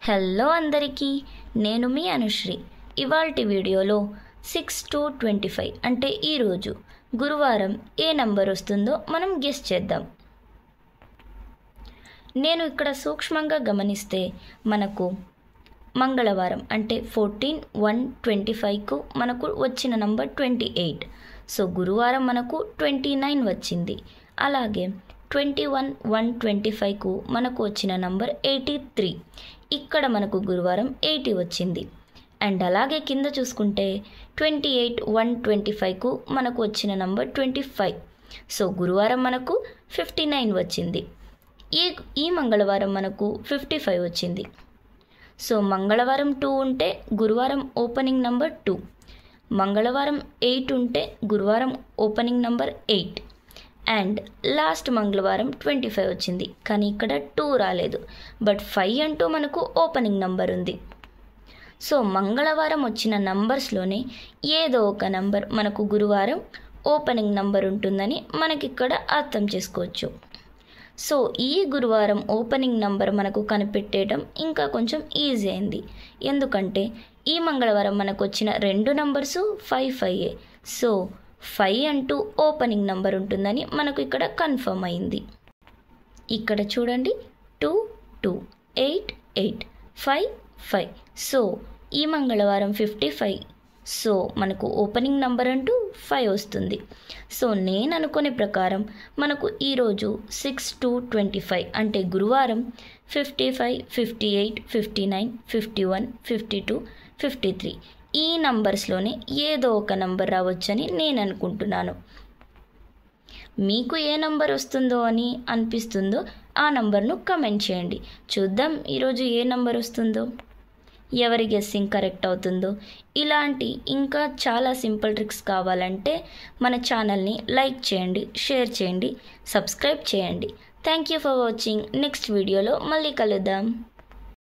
Hello అందరికీ, నేను మీ అనుశ్రీ. ఇవాల్టి వీడియోలో 6-25 అంటే ఈరోజు గురువారం ఏ నంబర్ వస్తుందో మనం గెస్ చేద్దాం. నేను ఇక్కడ సూక్ష్మంగా గమనిస్తే మనకు మంగళవారం అంటే 14-1-25కు మనకు వచ్చిన నంబర్ 28. సో గురువారం మనకు 29 వచ్చింది. అలాగే 21-1-25కు మనకు వచ్చిన నంబర్ 83. ఇక్కడ మనకు గురువారం 80 వచ్చింది. అండ్ అలాగే కింద చూసుకుంటే 28-1-25కు మనకు వచ్చిన నంబర్ 25. సో గురువారం మనకు 59 వచ్చింది. ఈ మంగళవారం మనకు 55 వచ్చింది. సో మంగళవారం 2 ఉంటే గురువారం ఓపెనింగ్ నంబర్ 2. మంగళవారం 8 ఉంటే గురువారం ఓపెనింగ్ నంబర్ 8. అండ్ లాస్ట్ మంగళవారం 25 వచ్చింది, కానీ ఇక్కడ 2 రాలేదు. బట్ 5 అంటూ మనకు ఓపెనింగ్ నంబర్ ఉంది. సో మంగళవారం వచ్చిన నంబర్స్లోనే ఏదో ఒక నంబర్ మనకు గురువారం ఓపెనింగ్ నంబర్ ఉంటుందని మనకిక్కడ అర్థం చేసుకోవచ్చు. సో ఈ గురువారం ఓపెనింగ్ నంబర్ మనకు కనిపెట్టేయడం ఇంకా కొంచెం ఈజీ అయింది. ఎందుకంటే ఈ మంగళవారం మనకు వచ్చిన 2 నంబర్స్ 5-5. సో 5 అంటూ ఓపెనింగ్ నంబర్ ఉంటుందని మనకు ఇక్కడ కన్ఫర్మ్ అయింది. ఇక్కడ చూడండి, 2-2, 8-8, 5-5. సో ఈ మంగళవారం 55. సో మనకు ఓపెనింగ్ నంబర్ అంటూ 5 వస్తుంది. సో నేను అనుకునే ప్రకారం మనకు ఈరోజు 6-25 అంటే గురువారం 55, 58, 59, 51, 52, 53 ఈ నంబర్స్లోనే ఏదో ఒక నంబర్ రావచ్చని నేను అనుకుంటున్నాను. మీకు ఏ నంబర్ వస్తుందో అని అనిపిస్తుందో ఆ నంబర్ను కమెంట్ చేయండి. చూద్దాం ఈరోజు ఏ నంబర్ వస్తుందో, ఎవరి గెస్సింగ్ కరెక్ట్ అవుతుందో. ఇలాంటి ఇంకా చాలా సింపుల్ ట్రిక్స్ కావాలంటే మన ఛానల్ని లైక్ చేయండి, షేర్ చేయండి, సబ్స్క్రైబ్ చేయండి. Thank you for watching. Next వీడియోలో మళ్ళీ కలుద్దాం.